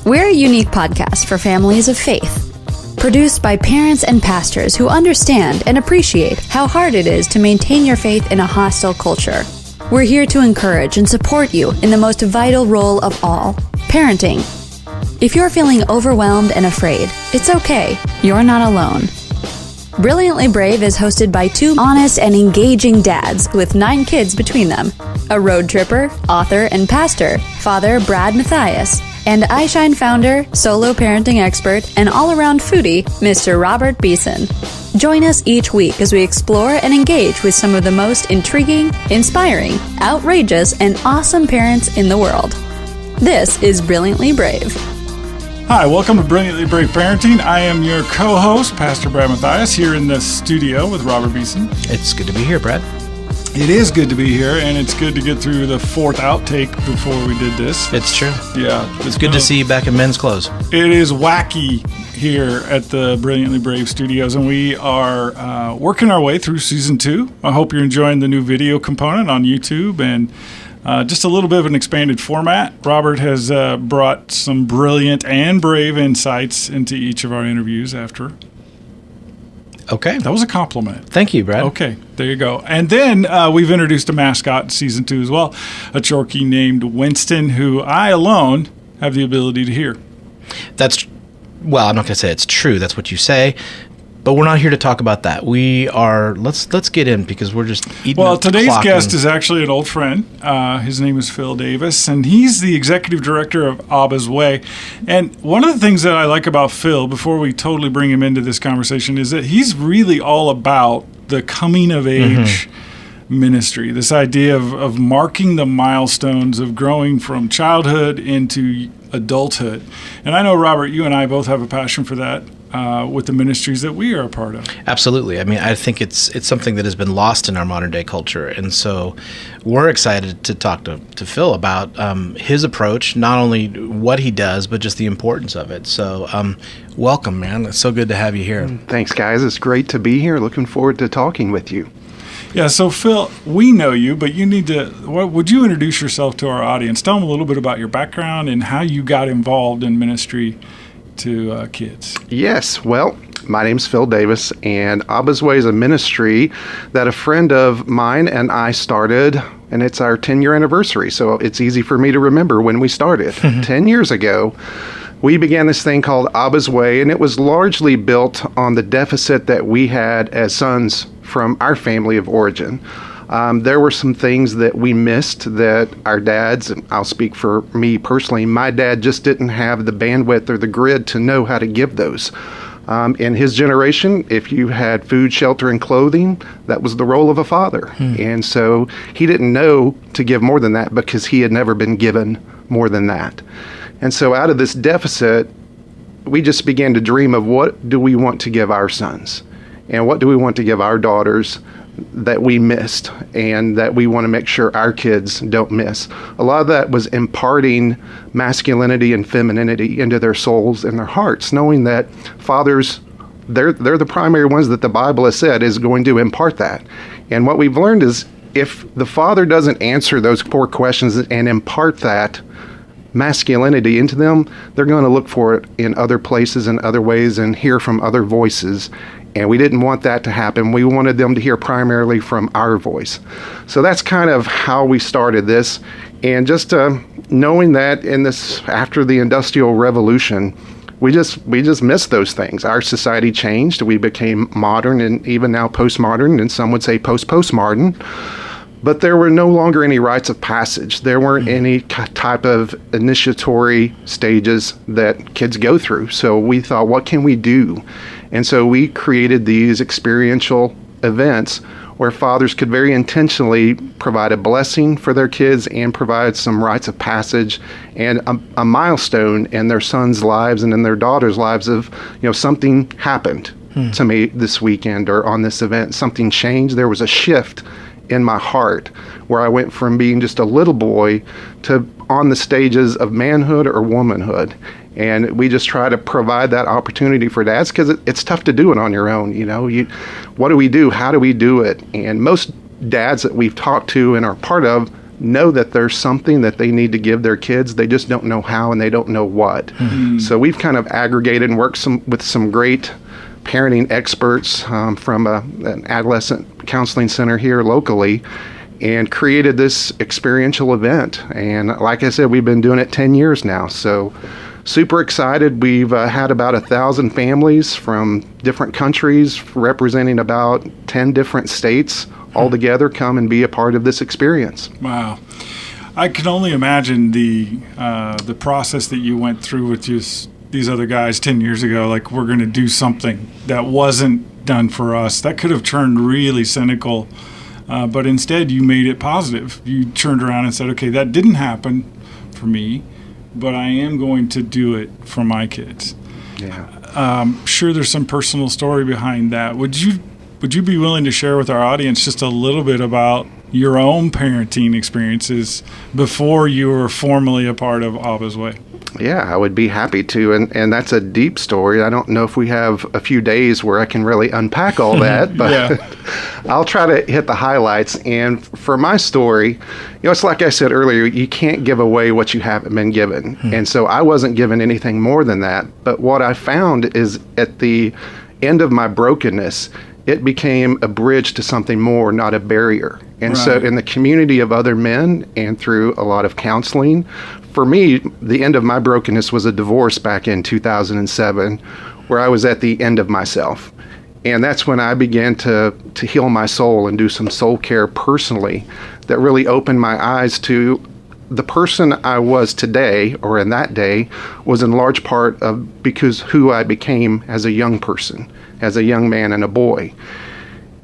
We're a unique podcast for families of faith. Produced by parents and pastors who understand and appreciate how hard it is to maintain your faith in a hostile culture. We're here to encourage and support you in the most vital role of all, parenting. If you're feeling overwhelmed and afraid, it's okay. You're not alone. Brilliantly Brave is hosted by two honest and engaging dads with 9 kids between them. A road tripper, author, and pastor, Father Brad Matthias, and iShine founder, solo parenting expert, and all-around foodie, Mr. Robert Beeson. Join us each week as we explore and engage with some of the most intriguing, inspiring, outrageous, and awesome parents in the world. This is Brilliantly Brave. Hi, welcome to Brilliantly Brave Parenting. I am your co-host, Pastor Brad Matthias, here in the studio with Robert Beeson. It's good to be here, Brad. It is good to be here, and it's good to get through the 4th outtake before we did this. It's true. Yeah. It's good to see you back in men's clothes. It is wacky here at the Brilliantly Brave Studios, and we are working our way through Season 2. I hope you're enjoying the new video component on YouTube and just a little bit of an expanded format. Robert has brought some brilliant and brave insights into each of our interviews after. Okay. That was a compliment. Thank you, Brad. Okay, there you go. And then we've introduced a mascot in Season 2 as well, a Chorky named Winston, who I alone have the ability to hear. Well, I'm not going to say it's true. That's what you say. But we're not here to talk about that. We are, let's get in because we're just eating. Well, today's guest is actually an old friend. His name is Phil Davis, and he's the executive director of Abba's Way. And one of the things that I like about Phil, before we totally bring him into this conversation, is that he's really all about the coming of age ministry, this idea of marking the milestones of growing from childhood into adulthood. And I know, Robert, you and I both have a passion for that. With the ministries that we are a part of. Absolutely. I mean, I think it's something that has been lost in our modern day culture. And so we're excited to talk to Phil about his approach, not only what he does, but just the importance of it. So welcome, man. It's so good to have you here. Thanks, guys. It's great to be here. Looking forward to talking with you. Yeah, so Phil, we know you, but you need to, would you introduce yourself to our audience? Tell them a little bit about your background and how you got involved in ministry to kids. Yes. Well, my name's Phil Davis, and Abba's Way is a ministry that a friend of mine and I started, and it's our 10-year anniversary, so it's easy for me to remember when we started. 10 years ago, we began this thing called Abba's Way, and it was largely built on the deficit that we had as sons from our family of origin. There were some things that we missed that our dads, and I'll speak for me personally, my dad just didn't have the bandwidth or the grid to know how to give those. In his generation, if you had food, shelter, and clothing, that was the role of a father. And so he didn't know to give more than that because he had never been given more than that. And so out of this deficit, we just began to dream of what do we want to give our sons? And what do we want to give our daughters that we missed and that we want to make sure our kids don't miss? A lot of that was imparting masculinity and femininity into their souls and their hearts, knowing that fathers, they're the primary ones that the Bible has said is going to impart that. And what we've learned is if the father doesn't answer those 4 questions and impart that masculinity into them, they're going to look for it in other places and other ways and hear from other voices. And we didn't want that to happen. We wanted them to hear primarily from our voice. So that's kind of how we started this. And just knowing that in this, after the Industrial Revolution, we just missed those things. Our society changed. We became modern and even now postmodern, and some would say post-postmodern. But there were no longer any rites of passage. There weren't any type of initiatory stages that kids go through. So we thought, what can we do? And so we created these experiential events where fathers could very intentionally provide a blessing for their kids and provide some rites of passage and a milestone in their sons' lives and in their daughters' lives of, something happened to me this weekend or on this event. Something changed. There was a shift in my heart where I went from being just a little boy to on the stages of manhood or womanhood. And we just try to provide that opportunity for dads because it's tough to do it on your own. What do we do? How do we do it? And most dads that we've talked to and are part of, know that there's something that they need to give their kids. They just don't know how, and they don't know what. So we've kind of aggregated and worked with some great parenting experts from an adolescent counseling center here locally, and created this experiential event. And like I said, we've been doing it 10 years now. So super excited. We've had about 1,000 families from different countries representing about 10 different states all together come and be a part of this experience. Wow. I can only imagine the process that you went through with these other guys 10 years ago. Like, we're going to do something that wasn't done for us. That could have turned really cynical, but instead you made it positive. You turned around and said, okay, that didn't happen for me, but I am going to do it for my kids. Yeah. Sure, there's some personal story behind that. Would you be willing to share with our audience just a little bit about your own parenting experiences before you were formally a part of Abba's Way? Yeah, I would be happy to. And that's a deep story. I don't know if we have a few days where I can really unpack all that, but yeah. I'll try to hit the highlights. And for my story, it's like I said earlier, you can't give away what you haven't been given. And so I wasn't given anything more than that. But what I found is at the end of my brokenness, it became a bridge to something more, not a barrier. And so in the community of other men and through a lot of counseling, for me, the end of my brokenness was a divorce back in 2007, where I was at the end of myself. And that's when I began to heal my soul and do some soul care personally that really opened my eyes to the person I was today, or in that day, was in large part of because who I became as a young person, as a young man and a boy.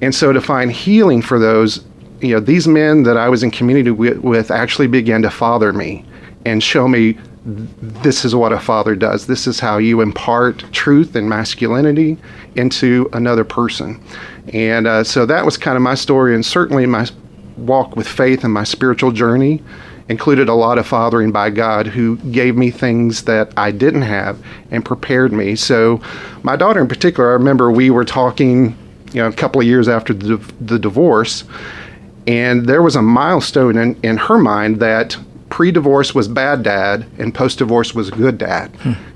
And so to find healing for those, these men that I was in community with actually began to father me and show me this is what a father does. This is how you impart truth and masculinity into another person. And so that was kind of my story, and certainly my walk with faith and my spiritual journey included a lot of fathering by God, who gave me things that I didn't have and prepared me. So my daughter in particular, I remember we were talking, a couple of years after the divorce, and there was a milestone in her mind that pre-divorce was bad dad and post-divorce was good dad.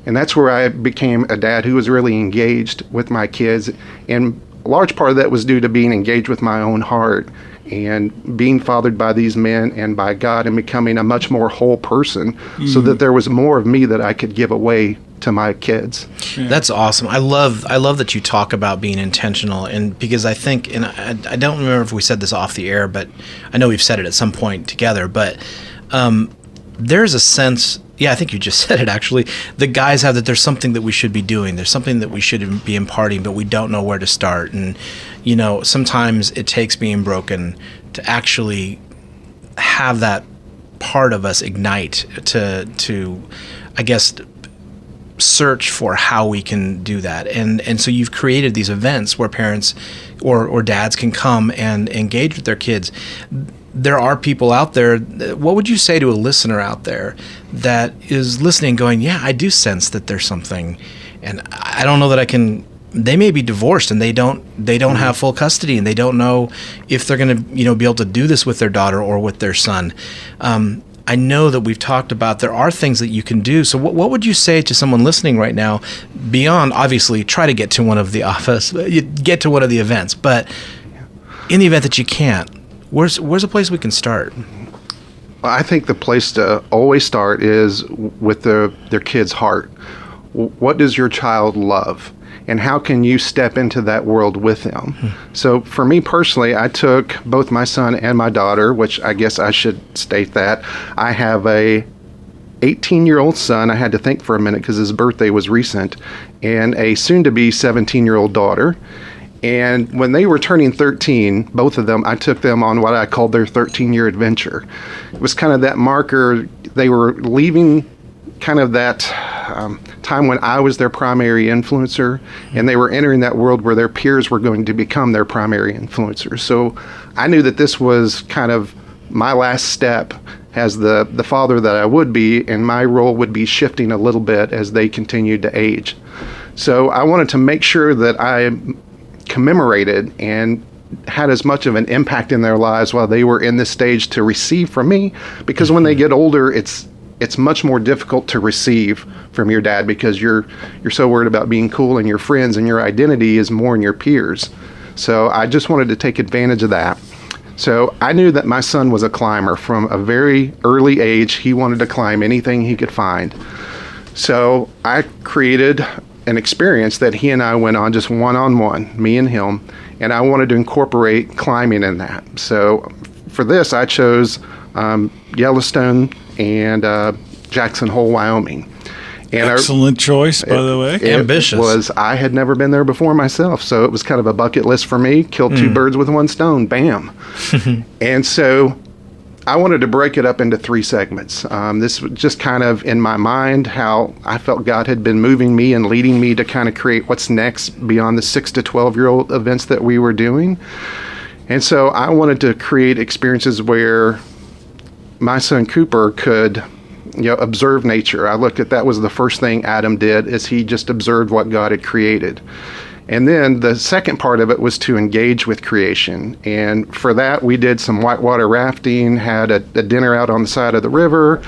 And that's where I became a dad who was really engaged with my kids. And a large part of that was due to being engaged with my own heart and being fathered by these men and by God, and becoming a much more whole person, so that there was more of me that I could give away to my kids. Yeah. That's awesome. I love that you talk about being intentional, and because I think, and I don't remember if we said this off the air, but I know we've said it at some point together, but there's a sense, I think you just said it actually, the guys have that there's something that we should be doing, there's something that we should be imparting, but we don't know where to start. And sometimes it takes being broken to actually have that part of us ignite to I guess search for how we can do that. And so you've created these events where parents or dads can come and engage with their kids. There are people out there. What would you say to a listener out there that is listening going, I do sense that there's something, and I don't know that I can. They may be divorced and they don't have full custody, and they don't know if they're going to be able to do this with their daughter or with their son. I know that we've talked about there are things that you can do. So what would you say to someone listening right now, beyond obviously try to get to one of the office, get to one of the events, but in the event that you can't, where's a place we can start? Well, I think the place to always start is with their kid's heart. What does your child love? And how can you step into that world with them? So for me personally, I took both my son and my daughter, which I guess I should state that. I have a 18-year-old son. I had to think for a minute because his birthday was recent, and a soon-to-be 17-year-old daughter. And when they were turning 13, both of them, I took them on what I called their 13-year adventure. It was kind of that marker. They were leaving kind of that time when I was their primary influencer, and they were entering that world where their peers were going to become their primary influencers. So I knew that this was kind of my last step as the father that I would be, and my role would be shifting a little bit as they continued to age. So I wanted to make sure that I commemorated and had as much of an impact in their lives while they were in this stage to receive from me, because when they get older, it's much more difficult to receive from your dad, because you're so worried about being cool and your friends, and your identity is more in your peers. So I just wanted to take advantage of that. So I knew that my son was a climber from a very early age. He wanted to climb anything he could find. So I created an experience that he and I went on just one-on-one, me and him, and I wanted to incorporate climbing in that. So for this, I chose Yellowstone and Jackson Hole, Wyoming. And excellent choice, by the way. Ambitious. I had never been there before myself, so it was kind of a bucket list for me. Killed two birds with one stone, bam. And so I wanted to break it up into 3 segments. This was just kind of in my mind how I felt God had been moving me and leading me to kind of create what's next beyond the 6 to 12-year-old events that we were doing. And so I wanted to create experiences where my son Cooper could observe nature. I looked at that was the first thing Adam did, is he just observed what God had created. And then the second part of it was to engage with creation. And for that, we did some whitewater rafting, had a dinner out on the side of the river.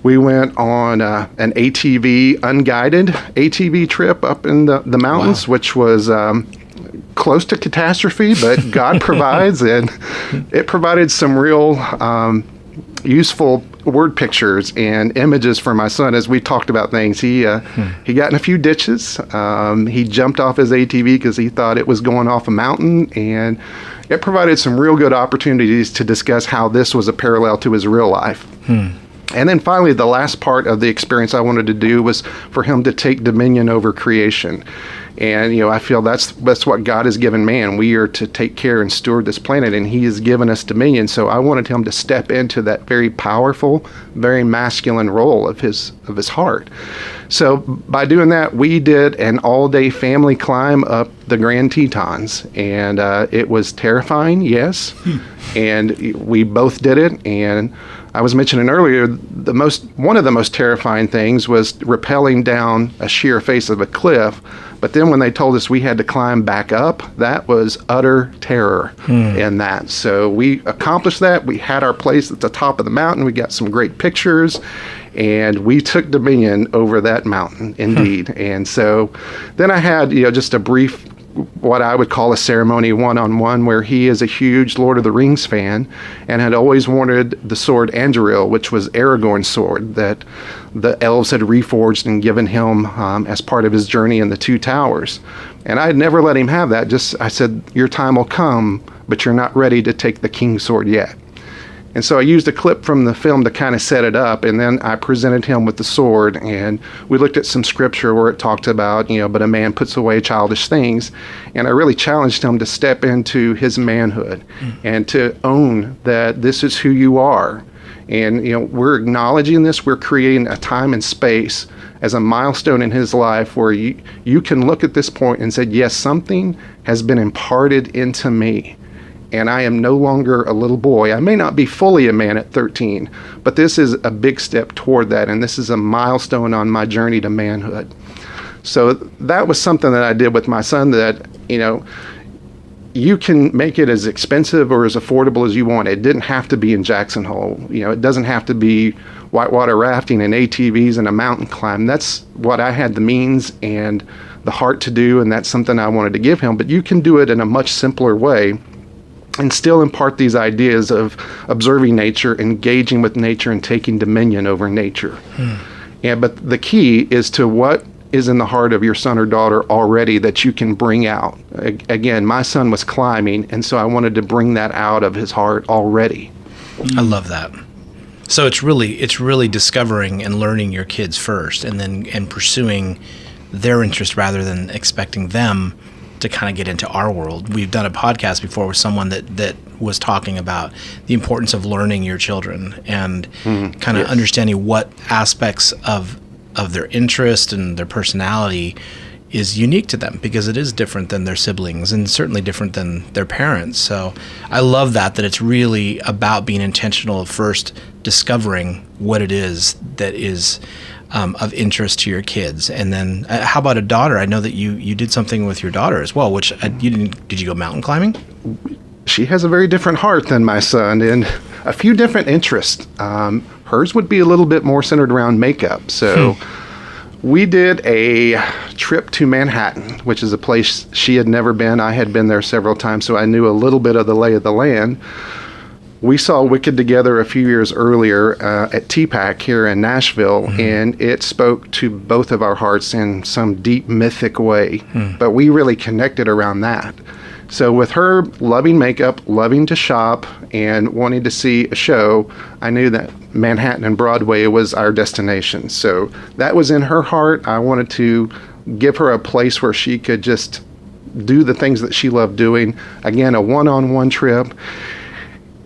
We went on an ATV, unguided ATV trip up in the mountains, which was close to catastrophe, but God provides, and it provided some real useful word pictures and images for my son as we talked about things. He got in a few ditches. He jumped off his ATV because he thought it was going off a mountain, and it provided some real good opportunities to discuss how this was a parallel to his real life. And then finally, the last part of the experience I wanted to do was for him to take dominion over creation. And, I feel that's what God has given man. We are to take care and steward this planet, and he has given us dominion. So I wanted him to step into that very powerful, very masculine role of his heart. So by doing that, we did an all-day family climb up the Grand Tetons, and it was terrifying, yes. And we both did it, and I was mentioning earlier, one of the most terrifying things was rappelling down a sheer face of a cliff. But then when they told us we had to climb back up, that was utter terror in that. So we accomplished that. We had our place at the top of the mountain. We got some great pictures, and we took dominion over that mountain, indeed. And so then I had, just a brief, what I would call a ceremony one-on-one, where he is a huge Lord of the Rings fan and had always wanted the sword Anduril, which was Aragorn's sword that the elves had reforged and given him as part of his journey in the Two Towers. And I had never let him have that. I said, your time will come, but you're not ready to take the king's sword yet. And so I used a clip from the film to kind of set it up, and then I presented him with the sword, and we looked at some scripture where it talked about, but a man puts away childish things, and I really challenged him to step into his manhood and to own that this is who you are. And, we're acknowledging this, we're creating a time and space as a milestone in his life where you can look at this point and say, yes, something has been imparted into me. And I am no longer a little boy. I may not be fully a man at 13, but this is a big step toward that, and this is a milestone on my journey to manhood. So that was something that I did with my son that, you can make it as expensive or as affordable as you want. It didn't have to be in Jackson Hole. It doesn't have to be whitewater rafting and ATVs and a mountain climb. That's what I had the means and the heart to do, and that's something I wanted to give him. But you can do it in a much simpler way and still impart these ideas of observing nature, engaging with nature, and taking dominion over nature. But the key is to what is in the heart of your son or daughter already that you can bring out. Again, my son was climbing, and so I wanted to bring that out of his heart already. I love that. So it's really discovering and learning your kids first, and pursuing their interest rather than expecting them to kind of get into our world. We've done a podcast before with someone that was talking about the importance of learning your children and kind of understanding what aspects of their interest and their personality is unique to them, because it is different than their siblings and certainly different than their parents. So I love that it's really about being intentional of first discovering what it is that is of interest to your kids? And then how about a daughter? I know that you did something with your daughter as well, which you didn't. Did you go mountain climbing? She has a very different heart than my son and a few different interests. Hers would be a little bit more centered around makeup. So we did a trip to Manhattan, which is a place she had never been. I had been there several times, so I knew a little bit of the lay of the land. We saw Wicked together a few years earlier at TPAC here in Nashville, and it spoke to both of our hearts in some deep mythic way. But we really connected around that. So with her loving makeup, loving to shop, and wanting to see a show, I knew that Manhattan and Broadway was our destination. So that was in her heart. I wanted to give her a place where she could just do the things that she loved doing. Again, a one-on-one trip.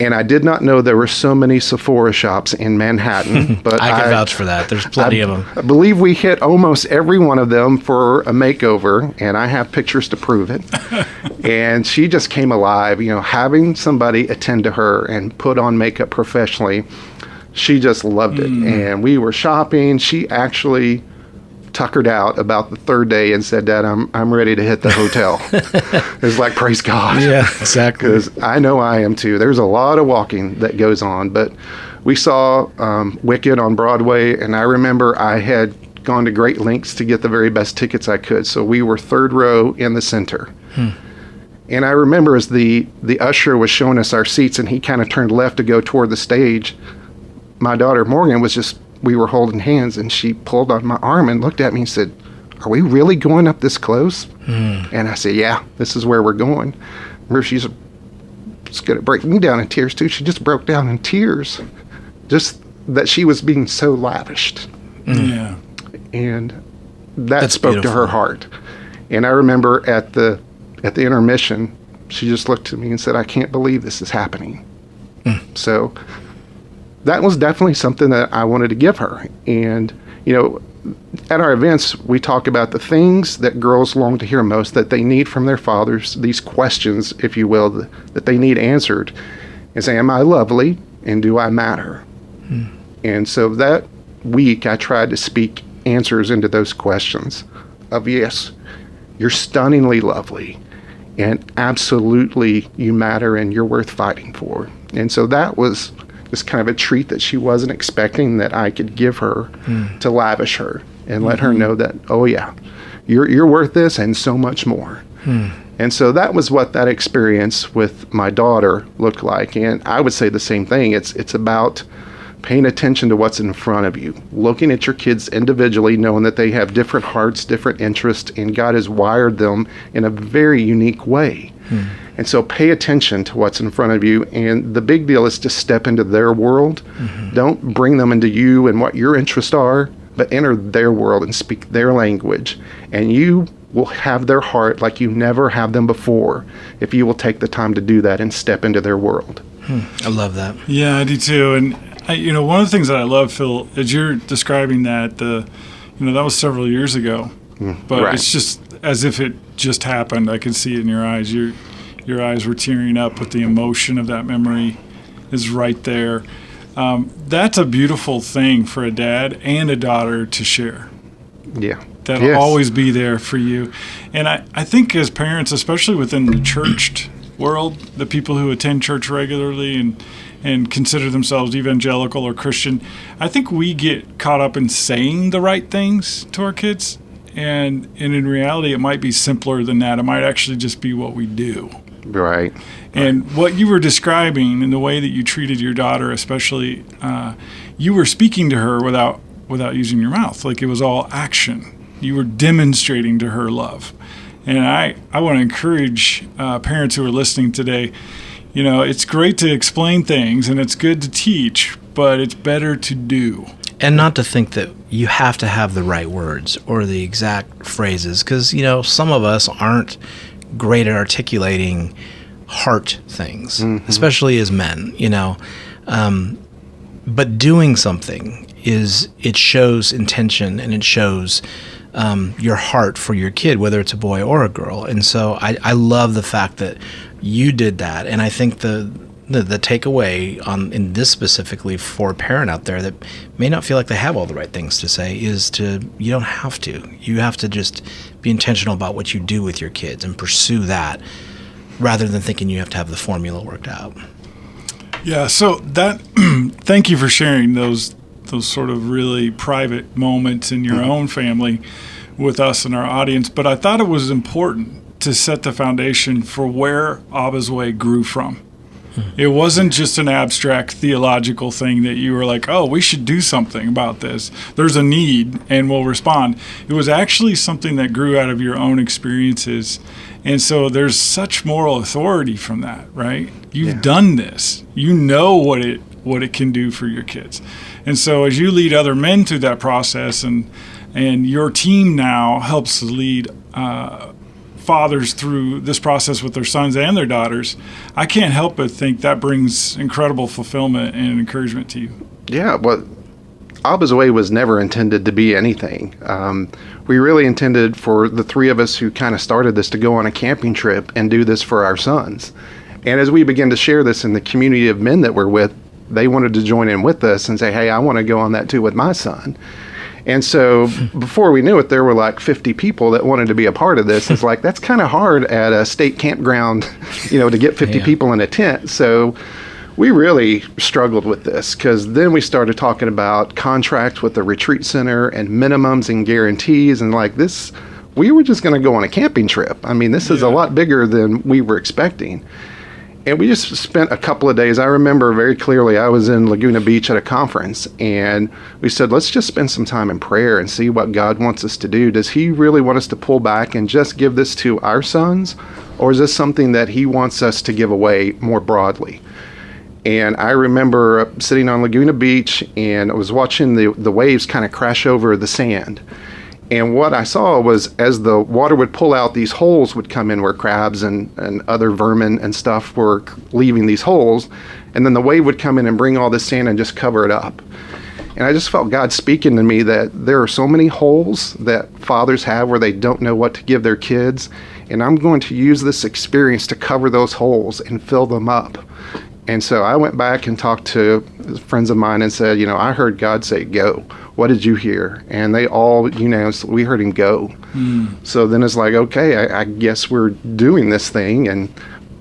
And I did not know there were so many Sephora shops in Manhattan. But I can vouch for that. There's plenty of them. I believe we hit almost every one of them for a makeover, and I have pictures to prove it. And she just came alive, having somebody attend to her and put on makeup professionally. She just loved it. And we were shopping. She actually tuckered out about the third day and said, "Dad, I'm ready to hit the hotel." It's like, praise God. Yeah, exactly. Because I know I am too. There's a lot of walking that goes on, but we saw Wicked on Broadway, and I remember I had gone to great lengths to get the very best tickets I could. So we were third row in the center. And I remember as the usher was showing us our seats and he kind of turned left to go toward the stage, my daughter Morgan we were holding hands, and she pulled on my arm and looked at me and said, "Are we really going up this close?" And I said, "Yeah, this is where we're going." Remember, she's going to break me down in tears too. She just broke down in tears, just that she was being so lavished. Yeah. And that spoke beautiful. to her heart. And I remember at the intermission, she just looked at me and said, "I can't believe this is happening." So that was definitely something that I wanted to give her. And, at our events, we talk about the things that girls long to hear most, that they need from their fathers, these questions, if you will, that they need answered. And say, am I lovely and do I matter? And so that week, I tried to speak answers into those questions of, yes, you're stunningly lovely, and absolutely you matter and you're worth fighting for. And so that was just kind of a treat that she wasn't expecting that I could give her to lavish her and let her know that, oh yeah, you're worth this and so much more. And so that was what that experience with my daughter looked like. And I would say the same thing. It's about paying attention to what's in front of you, looking at your kids individually, knowing that they have different hearts, different interests, and God has wired them in a very unique way. And so pay attention to what's in front of you. And the big deal is to step into their world. Don't bring them into you and what your interests are, but enter their world and speak their language. And you will have their heart like you never have them before if you will take the time to do that and step into their world. I love that. Yeah, I do too. And one of the things that I love, Phil, as you're describing that, that was several years ago, but right. It's just as if it just happened. I can see it in your eyes. Your eyes were tearing up with the emotion of that memory is right there. That's a beautiful thing for a dad and a daughter to share. Yeah. That'll always be there for you. And I think as parents, especially within the churched world, the people who attend church regularly and consider themselves evangelical or Christian, I think we get caught up in saying the right things to our kids. And in reality, it might be simpler than that. It might actually just be what we do. Right. And what you were describing in the way that you treated your daughter, especially, you were speaking to her without using your mouth. Like it was all action. You were demonstrating to her love. And I want to encourage parents who are listening today, it's great to explain things and it's good to teach, but it's better to do. And not to think that you have to have the right words or the exact phrases, because, some of us aren't great at articulating heart things, especially as men, but doing something it shows intention and it shows your heart for your kid, whether it's a boy or a girl. And so I love the fact that you did that. And I think the takeaway in this specifically for a parent out there that may not feel like they have all the right things to say is you don't have to. You have to just be intentional about what you do with your kids and pursue that rather than thinking you have to have the formula worked out. Yeah, so thank you for sharing those sort of really private moments in your own family with us and our audience. But I thought it was important to set the foundation for where Abba's Way grew from. It wasn't just an abstract theological thing that you were like, oh, we should do something about this. There's a need and we'll respond. It was actually something that grew out of your own experiences. And so there's such moral authority from that, right? You've done this. You know what it can do for your kids. And so as you lead other men through that process and your team now helps lead fathers through this process with their sons and their daughters, I can't help but think that brings incredible fulfillment and encouragement to you. Yeah, well, Abba's Way was never intended to be anything. We really intended for the three of us who kind of started this to go on a camping trip and do this for our sons. And as we began to share this in the community of men that we're with, they wanted to join in with us and say, hey, I want to go on that too with my son. And so before we knew it, there were like 50 people that wanted to be a part of this. It's like, that's kind of hard at a state campground, to get 50 people in a tent. So we really struggled with this because then we started talking about contracts with the retreat center and minimums and guarantees. And like this, we were just going to go on a camping trip. I mean, this is a lot bigger than we were expecting. And we just spent a couple of days. I remember very clearly I was in Laguna Beach at a conference, and we said, let's just spend some time in prayer and see what God wants us to do. Does he really want us to pull back and just give this to our sons, or is this something that he wants us to give away more broadly? And I remember sitting on Laguna Beach, and I was watching the waves kind of crash over the sand. And what I saw was as the water would pull out, these holes would come in where crabs and other vermin and stuff were leaving these holes. And then the wave would come in and bring all this sand and just cover it up. And I just felt God speaking to me that there are so many holes that fathers have where they don't know what to give their kids. And I'm going to use this experience to cover those holes and fill them up. And so I went back and talked to friends of mine and said, I heard God say, go. What did you hear? And they all, we heard him go. So then it's like, okay, I guess we're doing this thing. And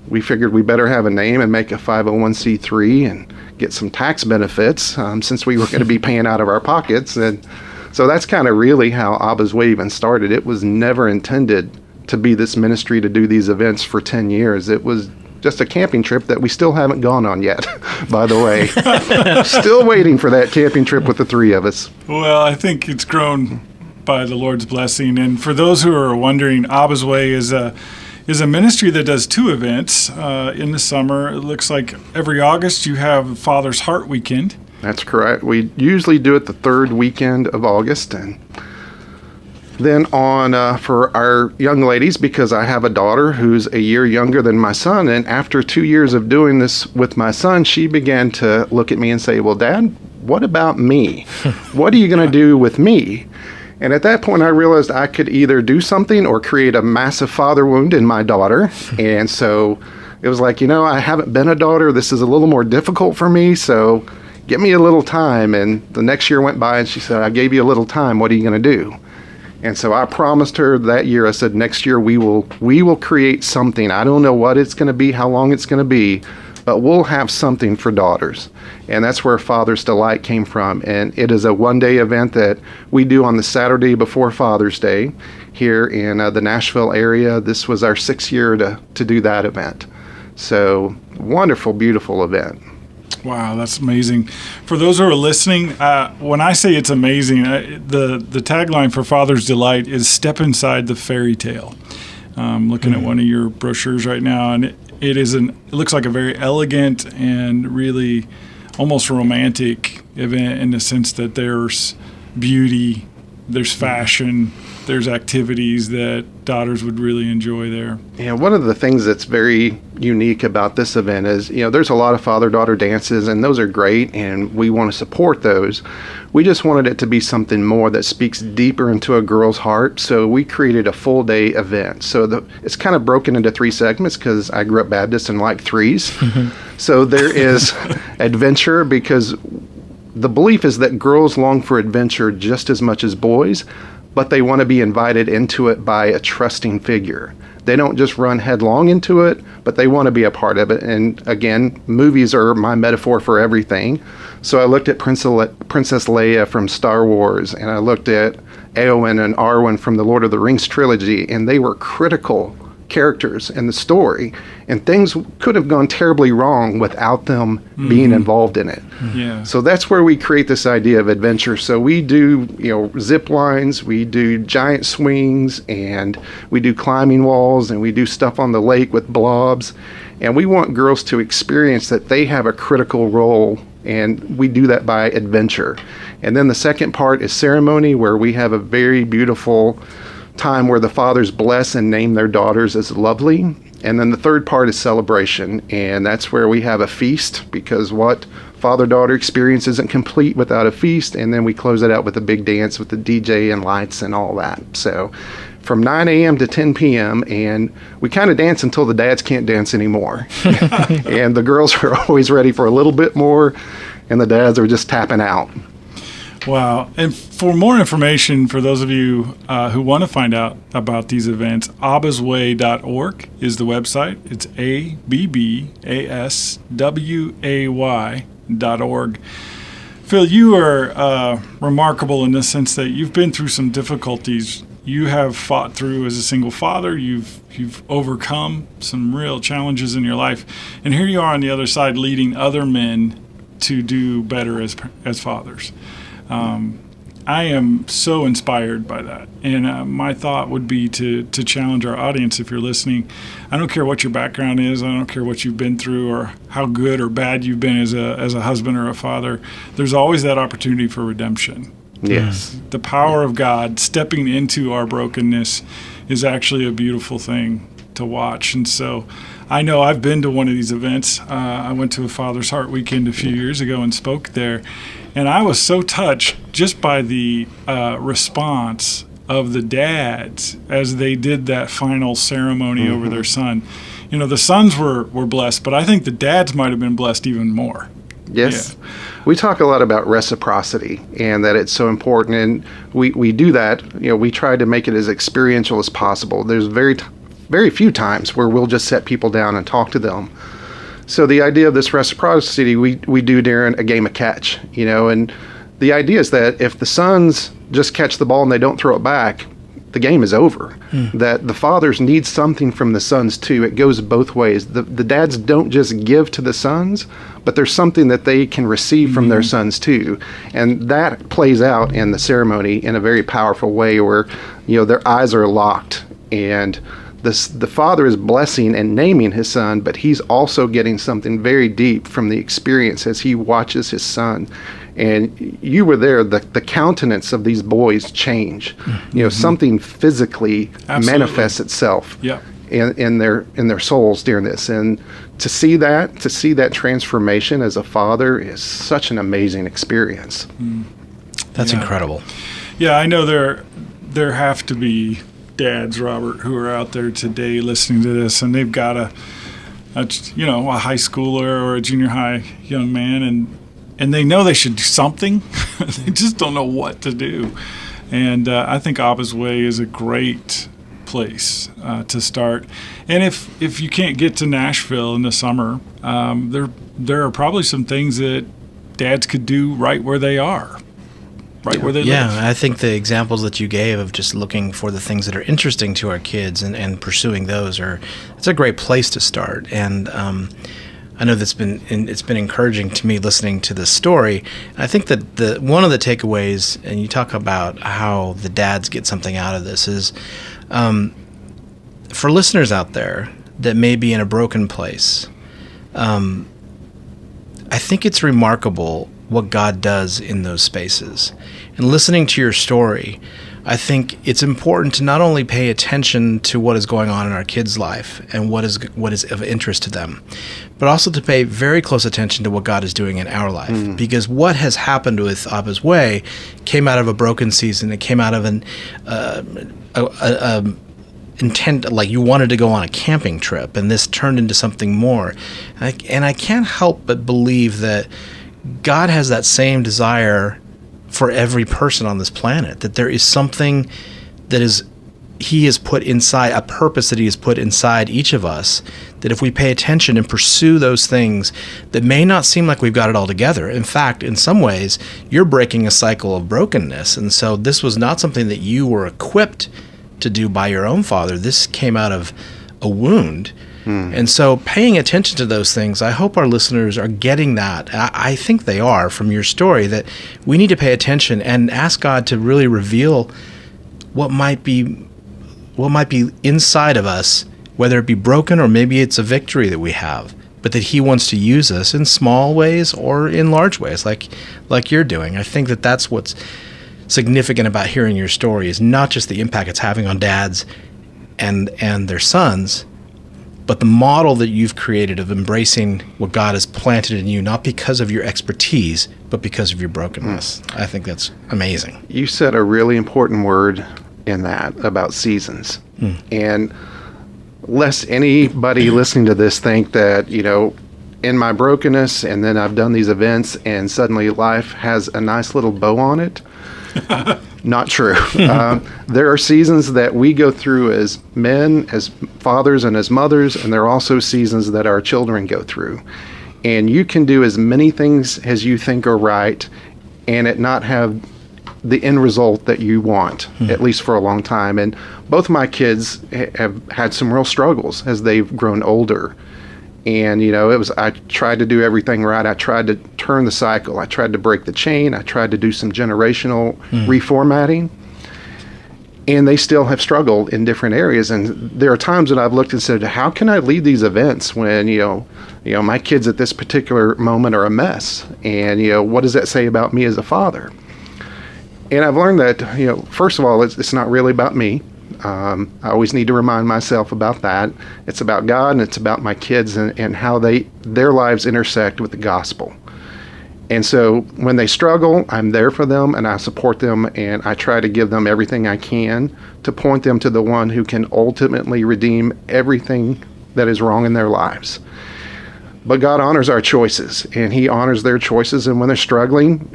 we figured we better have a name and make a 501c3 and get some tax benefits since we were going to be paying out of our pockets. And so that's kind of really how Abba's Way even started. It was never intended to be this ministry to do these events for 10 years. It was just a camping trip that we still haven't gone on yet, by the way. Still waiting for that camping trip with the three of us. Well, I think it's grown by the Lord's blessing. And for those who are wondering, Abba's Way is a ministry that does two events in the summer. It looks like every August you have Father's Heart Weekend. That's correct. We usually do it the third weekend of August. And then on for our young ladies, because I have a daughter who's a year younger than my son, and after 2 years of doing this with my son, she began to look at me and say, well, Dad, what about me? What are you going to do with me? And at that point, I realized I could either do something or create a massive father wound in my daughter. And so it was like, I haven't been a daughter. This is a little more difficult for me. So give me a little time. And the next year went by and she said, I gave you a little time. What are you going to do? And so I promised her that year, I said, next year we will create something. I don't know what it's going to be, how long it's going to be, but we'll have something for daughters. And that's where Father's Delight came from. And it is a one-day event that we do on the Saturday before Father's Day here in the Nashville area. This was our 6th year to do that event. So wonderful, beautiful event. Wow, that's amazing. For those who are listening, when I say it's amazing, the tagline for Father's Delight is step inside the fairy tale. I'm looking at one of your brochures right now, and it looks like a very elegant and really almost romantic event in the sense that there's beauty there's fashion, there's activities that daughters would really enjoy there. Yeah, one of the things that's very unique about this event is, there's a lot of father-daughter dances, and those are great, and we want to support those. We just wanted it to be something more that speaks deeper into a girl's heart, so we created a full-day event. So it's kind of broken into 3 segments because I grew up Baptist and like threes. So there is adventure, because the belief is that girls long for adventure just as much as boys, but they want to be invited into it by a trusting figure. They don't just run headlong into it, but they want to be a part of it. And again, movies are my metaphor for everything. So I looked at Princess Leia from Star Wars, and I looked at Eowyn and Arwen from the Lord of the Rings trilogy, and they were critical characters in the story, and things could have gone terribly wrong without them being involved in it. Yeah. So that's where we create this idea of adventure. So we do, zip lines, we do giant swings, and we do climbing walls, and we do stuff on the lake with blobs. And we want girls to experience that they have a critical role, and we do that by adventure. And then the second part is ceremony, where we have a very beautiful time where the fathers bless and name their daughters as lovely. And then the third part is celebration, and that's where we have a feast, because what father-daughter experience isn't complete without a feast. And then we close it out with a big dance with the DJ and lights and all that. So from 9 a.m. to 10 p.m., and we kind of dance until the dads can't dance anymore. And the girls are always ready for a little bit more, and the dads are just tapping out. Wow. And for more information, for those of you who want to find out about these events, abbasway.org is the website. It's ABBASWAY.org. Phil, you are remarkable in the sense that you've been through some difficulties. You have fought through as a single father. You've overcome some real challenges in your life. And here you are on the other side leading other men to do better as fathers. I am so inspired by that. And my thought would be to challenge our audience, if you're listening. I don't care what your background is. I don't care what you've been through or how good or bad you've been as a husband or a father. There's always that opportunity for redemption. Yes. The power of God stepping into our brokenness is actually a beautiful thing to watch. And so I know I've been to one of these events. I went to a Father's Heart weekend a few years ago and spoke there. And I was so touched just by the response of the dads as they did that final ceremony over their son. The sons were blessed, but I think the dads might have been blessed even more. Yes. Yeah. We talk a lot about reciprocity and that it's so important. And we do that. We try to make it as experiential as possible. There's very few times where we'll just set people down and talk to them. So the idea of this reciprocity we do during a game of catch, and the idea is that if the sons just catch the ball and they don't throw it back, the game is over. That the fathers need something from the sons too. It goes both ways. The dads don't just give to the sons, but there's something that they can receive from their sons too. And that plays out in the ceremony in a very powerful way where, their eyes are locked, and the father is blessing and naming his son, but he's also getting something very deep from the experience as he watches his son. And you were there, the countenance of these boys change. Something physically manifests itself in their souls during this. And to see that transformation as a father is such an amazing experience. That's incredible. Yeah, I know there have to be dads, Robert, who are out there today listening to this, and they've got a high schooler or a junior high young man, and they know they should do something. They just don't know what to do. And I think Abba's Way is a great place to start. And if you can't get to Nashville in the summer, there are probably some things that dads could do right where they are. Right where they live. Yeah, I think the examples that you gave of just looking for the things that are interesting to our kids and pursuing those it's a great place to start. And I know it's been encouraging to me listening to this story. I think that one of the takeaways, and you talk about how the dads get something out of this, is for listeners out there that may be in a broken place, I think it's remarkable what God does in those spaces. And listening to your story, I think it's important to not only pay attention to what is going on in our kids' life and what is of interest to them, but also to pay very close attention to what God is doing in our life. Because what has happened with Abba's Way came out of a broken season. It came out of an intent, like you wanted to go on a camping trip, and this turned into something more. And I can't help but believe that God has that same desire for every person on this planet, that there is something that he has put inside, a purpose that he has put inside each of us, that if we pay attention and pursue those things that may not seem like we've got it all together. In fact, in some ways, you're breaking a cycle of brokenness. And so this was not something that you were equipped to do by your own father. This came out of a wound. And so paying attention to those things, I hope our listeners are getting that. I think they are from your story, that we need to pay attention and ask God to really reveal what might be inside of us, whether it be broken or maybe it's a victory that we have, but that he wants to use us in small ways or in large ways like you're doing. I think that that's what's significant about hearing your story, is not just the impact it's having on dads and their sons, but the model that you've created of embracing what God has planted in you, not because of your expertise, but because of your brokenness. I think that's amazing. You said a really important word in that about seasons. And lest anybody listening to this think that, in my brokenness, and then I've done these events and suddenly life has a nice little bow on it. Not true. There are seasons that we go through as men, as fathers, and as mothers, and there are also seasons that our children go through. And you can do as many things as you think are right and it not have the end result that you want, at least for a long time. And both my kids have had some real struggles as they've grown older. And, I tried to do everything right. I tried to turn the cycle. I tried to break the chain. I tried to do some generational reformatting. And they still have struggled in different areas. And there are times that I've looked and said, how can I lead these events when, my kids at this particular moment are a mess? And, what does that say about me as a father? And I've learned that, first of all, it's not really about me. I always need to remind myself about that. It's about God, and it's about my kids and how their lives intersect with the gospel. And so when they struggle, I'm there for them and I support them, and I try to give them everything I can to point them to the one who can ultimately redeem everything that is wrong in their lives. But God honors our choices, and he honors their choices. And when they're struggling,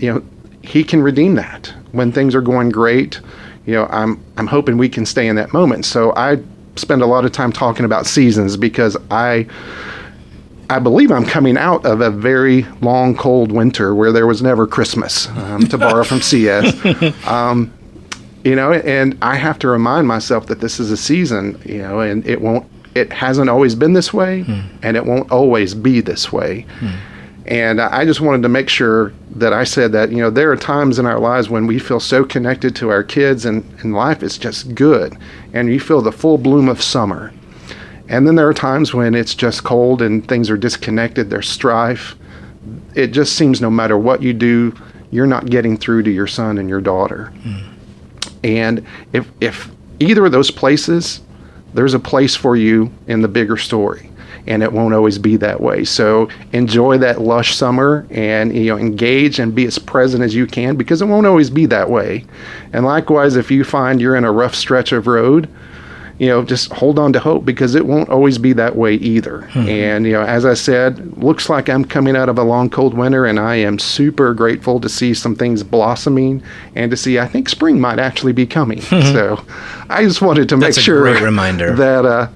he can redeem that. When things are going great, I'm hoping we can stay in that moment. So I spend a lot of time talking about seasons because I believe I'm coming out of a very long, cold winter where there was never Christmas, to borrow from C.S. And I have to remind myself that this is a season, and it hasn't always been this way, and it won't always be this way. And I just wanted to make sure that I said that, there are times in our lives when we feel so connected to our kids and life is just good. And you feel the full bloom of summer. And then there are times when it's just cold and things are disconnected, there's strife. It just seems no matter what you do, you're not getting through to your son and your daughter. And if either of those places, there's a place for you in the bigger story. And it won't always be that way. So enjoy that lush summer and engage and be as present as you can, because it won't always be that way. And likewise, if you find you're in a rough stretch of road, just hold on to hope, because it won't always be that way either. And, as I said, looks like I'm coming out of a long, cold winter, and I am super grateful to see some things blossoming and to see, I think spring might actually be coming. So I just wanted to make sure great reminder. That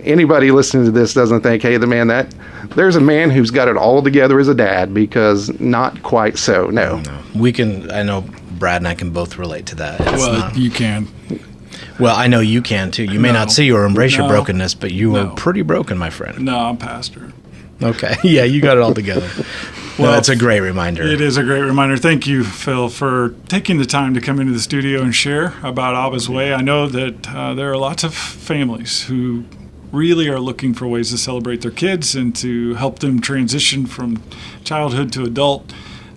anybody listening to this doesn't think, hey, there's a man who's got it all together as a dad, because not quite so. No. I know Brad and I can both relate to that. You can. Well, I know you can too. You may not see or embrace your brokenness, but you are pretty broken, my friend. No, I'm pastor. Okay. Yeah, you got it all together. Well, that's a great reminder. It is a great reminder. Thank you, Phil, for taking the time to come into the studio and share about Abba's Way. I know that there are lots of families who really are looking for ways to celebrate their kids and to help them transition from childhood to adult.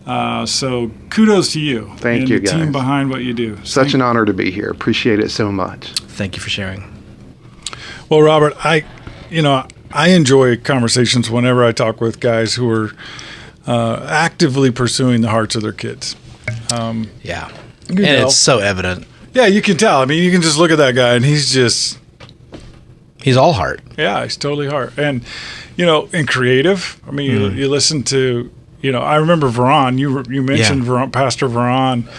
So kudos to you. Thank and you, the team guys. behind what you do. Such an honor to be here. Appreciate it so much. Thank you for sharing. Well, Robert, I enjoy conversations whenever I talk with guys who are actively pursuing the hearts of their kids. Yeah. You And know. it's so evident. Yeah, you can tell. I mean, you can just look at that guy, and he's all heart. he's totally hard. And, and creative. I mean, you listen to, I remember Veron. You mentioned Veron, Pastor Veron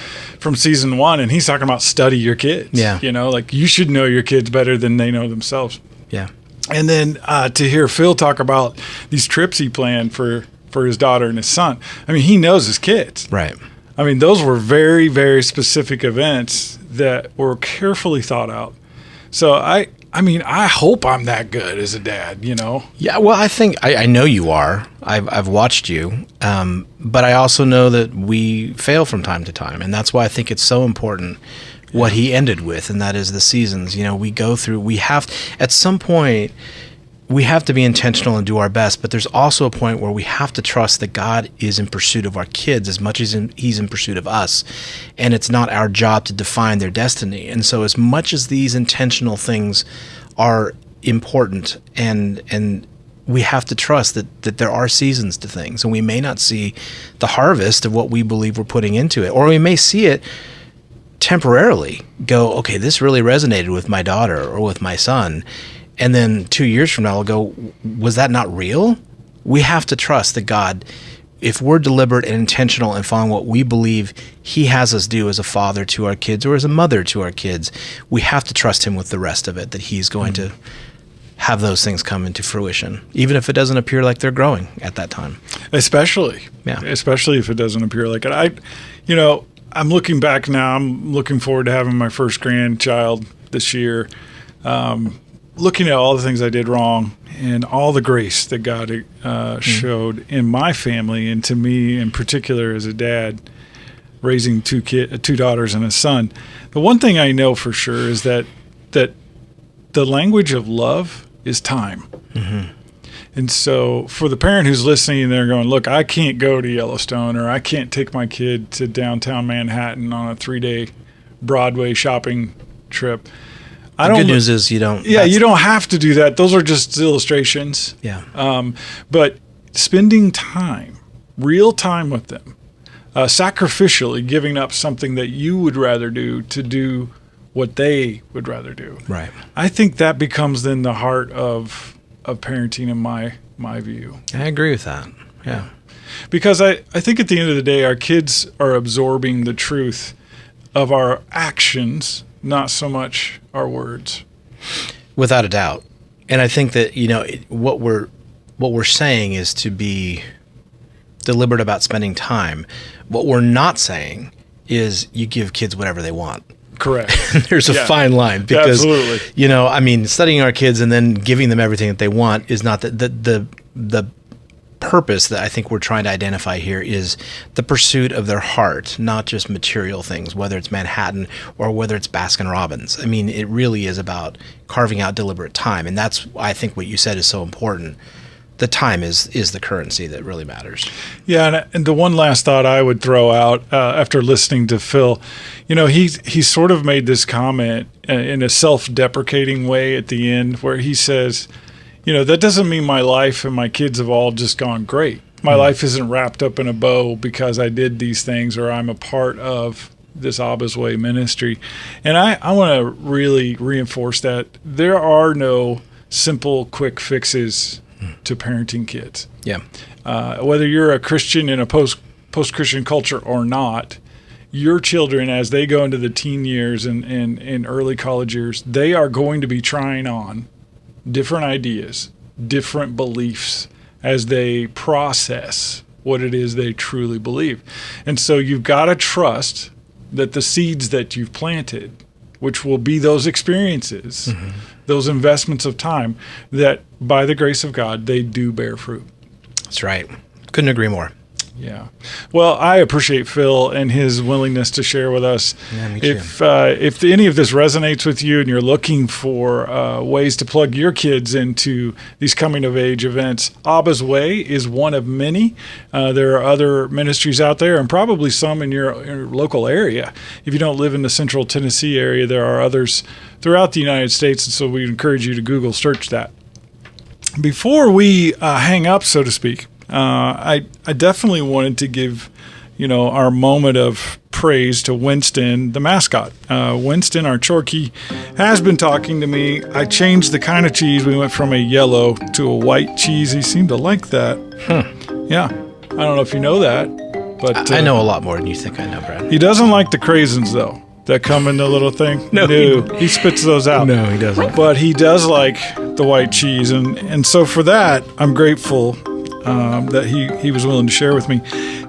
from season 1, and he's talking about study your kids. Yeah. Like you should know your kids better than they know themselves. Yeah. And then to hear Phil talk about these trips he planned for his daughter and his son. I mean, he knows his kids. Right. I mean, those were very, very specific events that were carefully thought out. So I hope I'm that good as a dad, Yeah, well, I think I know you are. I've watched you, but I also know that we fail from time to time, and that's why I think it's so important what he ended with, and that is the seasons. We go through. We have at some point we have to be intentional and do our best, but there's also a point where we have to trust that God is in pursuit of our kids as much as he's in pursuit of us, and it's not our job to define their destiny. And so as much as these intentional things are important, and we have to trust that there are seasons to things, and we may not see the harvest of what we believe we're putting into it, or we may see it temporarily go, okay, this really resonated with my daughter or with my son. And then 2 years from now, I'll go, was that not real? We have to trust that God, if we're deliberate and intentional and following what we believe he has us do as a father to our kids or as a mother to our kids, we have to trust him with the rest of it, that he's going to have those things come into fruition, even if it doesn't appear like they're growing at that time. Especially if it doesn't appear like it. I'm looking back now. I'm looking forward to having my first grandchild this year. Looking at all the things I did wrong and all the grace that God showed in my family and to me in particular as a dad, raising two daughters and a son. The one thing I know for sure is that the language of love is time. Mm-hmm. And so for the parent who's listening, they're going, look, I can't go to Yellowstone, or I can't take my kid to downtown Manhattan on a 3-day Broadway shopping trip. The good news is you don't. Yeah, you don't have to do that. Those are just illustrations. Yeah. But spending time, real time with them, sacrificially giving up something that you would rather do to do what they would rather do. Right. I think that becomes then the heart of parenting in my view. I agree with that. Yeah. Because I think at the end of the day, our kids are absorbing the truth of our actions, not so much our words. Without a doubt. And I think that, what we're saying is to be deliberate about spending time. What we're not saying is you give kids whatever they want. Correct. There's a fine line because, absolutely. studying our kids and then giving them everything that they want is not the purpose that I think we're trying to identify here is the pursuit of their heart, not just material things, whether it's Manhattan or whether it's Baskin Robbins. I mean, it really is about carving out deliberate time. And that's, I think, what you said is so important. The time is the currency that really matters. Yeah, and the one last thought I would throw out after listening to Phil, he sort of made this comment in a self-deprecating way at the end where he says, that doesn't mean my life and my kids have all just gone great. My life isn't wrapped up in a bow because I did these things or I'm a part of this Abba's Way ministry. And I want to really reinforce that there are no simple, quick fixes to parenting kids. Yeah. Whether you're a Christian in a post-Christian culture or not, your children, as they go into the teen years and early college years, they are going to be trying on different ideas, different beliefs as they process what it is they truly believe. And so you've got to trust that the seeds that you've planted, which will be those experiences, those investments of time, that by the grace of God, they do bear fruit. That's right. Couldn't agree more. Yeah. Well, I appreciate Phil and his willingness to share with us. Yeah, me too. If any of this resonates with you and you're looking for ways to plug your kids into these coming of age events, Abba's Way is one of many. There are other ministries out there and probably some in your local area. If you don't live in the central Tennessee area, there are others throughout the United States. And so we encourage you to Google search that. Before we hang up, so to speak, I definitely wanted to give, our moment of praise to Winston, the mascot. Winston, our Chorky, has been talking to me. I changed the kind of cheese. We went from a yellow to a white cheese. He seemed to like that. Yeah. I don't know if you know that, but I know a lot more than you think I know, Brad. He doesn't like the craisins, though, that come in the little thing. No. He spits those out. No, he doesn't. But he does like the white cheese, and so for that, I'm grateful that he was willing to share with me.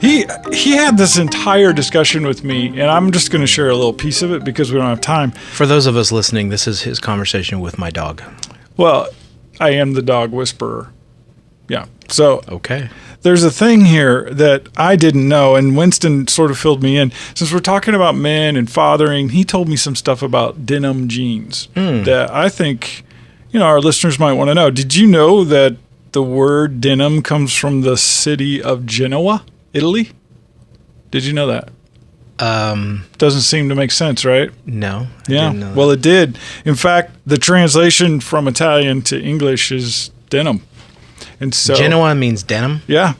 He had this entire discussion with me, and I'm just going to share a little piece of it because we don't have time. For those of us listening, this is his conversation with my dog. Well, I am the dog whisperer. Yeah. So Okay. there's a thing here that I didn't know, and Winston sort of filled me in. Since we're talking about men and fathering, he told me some stuff about denim jeans that I think, our listeners might want to know. Did you know that the word denim comes from the city of Genoa, Italy? Did you know that? Doesn't seem to make sense, right? No. I Yeah. didn't know that. Well, it did. In fact, the translation from Italian to English is denim. And so Genoa means denim. Yeah.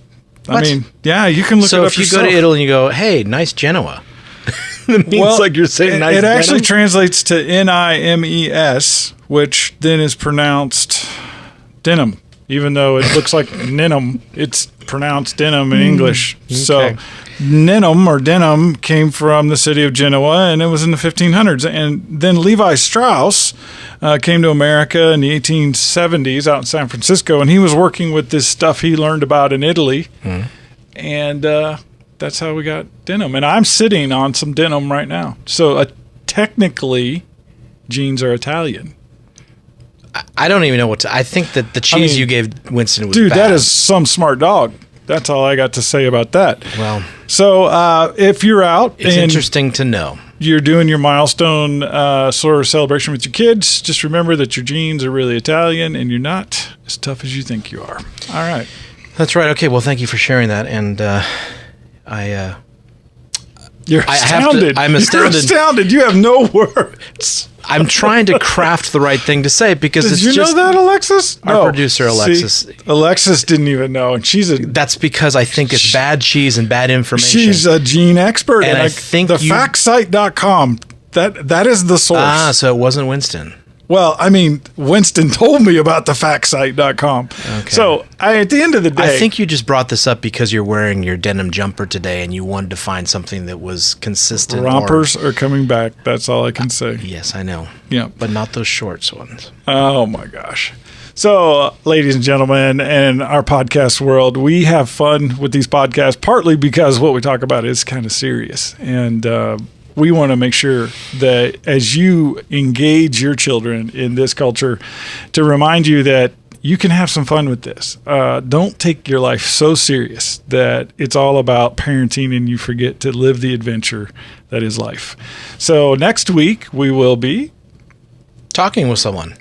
I What? mean, yeah, you can look it So up if you yourself. go to Italy and you go, "Hey, nice Genoa," it means like you're saying nice. It actually denim? translates to Nimes, which then is pronounced denim. Even though it looks like ninum, it's pronounced denim in English. So ninum or denim came from the city of Genoa, and it was in the 1500s. And then Levi Strauss came to America in the 1870s out in San Francisco, and he was working with this stuff he learned about in Italy. And that's how we got denim. And I'm sitting on some denim right now. So technically, jeans are Italian. I don't even know what to. I think that the cheese you gave Winston was Dude, bad. that is some smart dog. That's all I got to say about that. Well, So if you're out it's and interesting to know. you're doing your milestone sort of celebration with your kids, just remember that your genes are really Italian and you're not as tough as you think you are. All right. That's right. Okay. Well, thank you for sharing that. And You're I have to- astounded. I'm You're astounded. astounded. You have no words. I'm trying to craft the right thing to say because Did it's you just know that, Alexis? Our producer, Alexis. See, Alexis didn't even know, and she's a that's because I think it's bad cheese and bad information. she's a gene expert. And I think the you- factsite.com, that is the source. So it wasn't Winston. Well, I mean, Winston told me about the factsite.com. Okay. So at the end of the day, I think you just brought this up because you're wearing your denim jumper today and you wanted to find something that was consistent. rompers are coming back. That's all I can say. Yes, I know. Yeah. But not those shorts ones. Oh my gosh. So, ladies and gentlemen, in our podcast world, we have fun with these podcasts, partly because what we talk about is kind of serious. And we want to make sure that as you engage your children in this culture, to remind you that you can have some fun with this. Don't take your life so serious that it's all about parenting and you forget to live the adventure that is life. So, next week, we will be Talking with someone.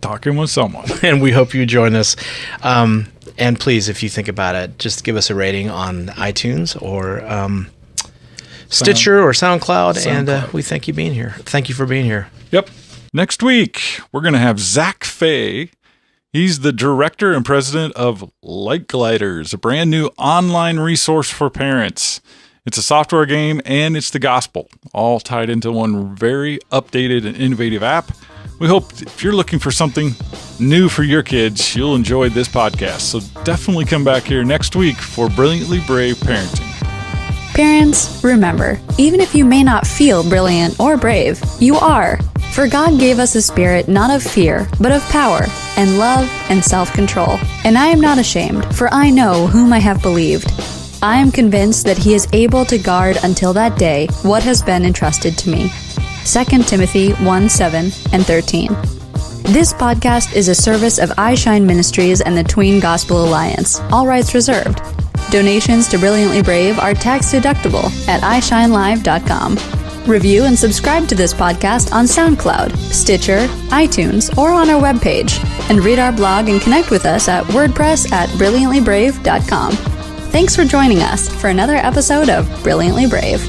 talking with someone. And we hope you join us. And please, if you think about it, just give us a rating on iTunes or Stitcher or SoundCloud. And we thank you being here. Thank you for being here. Yep. Next week, we're going to have Zach Fay. He's the director and president of Light Gliders, a brand new online resource for parents. It's a software game and it's the gospel, all tied into one very updated and innovative app. We hope if you're looking for something new for your kids, you'll enjoy this podcast. So definitely come back here next week for Brilliantly Brave Parenting. Parents, remember, even if you may not feel brilliant or brave, you are. For God gave us a spirit not of fear, but of power, and love, and self-control. And I am not ashamed, for I know whom I have believed. I am convinced that he is able to guard until that day what has been entrusted to me. 2 Timothy 1:7 and 13. This podcast is a service of iShine Ministries and the Tween Gospel Alliance. All rights reserved. Donations to Brilliantly Brave are tax-deductible at iShineLive.com. Review and subscribe to this podcast on SoundCloud, Stitcher, iTunes, or on our webpage. And read our blog and connect with us at WordPress@BrilliantlyBrave.com. Thanks for joining us for another episode of Brilliantly Brave.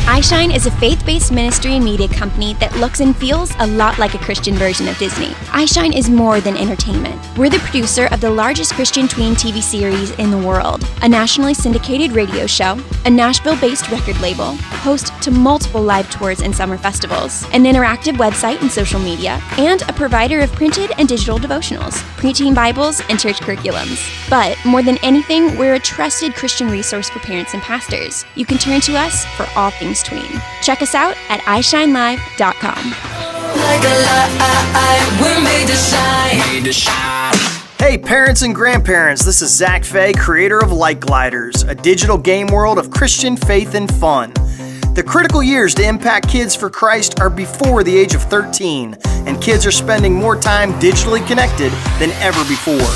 iShine is a faith-based ministry and media company that looks and feels a lot like a Christian version of Disney. iShine is more than entertainment. We're the producer of the largest Christian tween TV series in the world, a nationally syndicated radio show, a Nashville-based record label, host to multiple live tours and summer festivals, an interactive website and social media, and a provider of printed and digital devotionals, preteen Bibles, and church curriculums. But more than anything, we're a trusted Christian resource for parents and pastors. You can turn to us for all things tween. Check us out at iShineLive.com. Like a light, we're made to shine. Hey parents and grandparents, this is Zach Fay, creator of Light Gliders, a digital game world of Christian faith and fun. The critical years to impact kids for Christ are before the age of 13, and kids are spending more time digitally connected than ever before.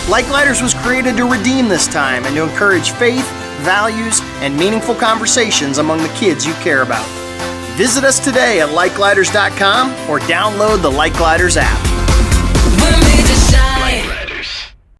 Light Gliders was created to redeem this time and to encourage faith, values, and meaningful conversations among the kids you care about. Visit us today at lightgliders.com or download the Light Gliders app.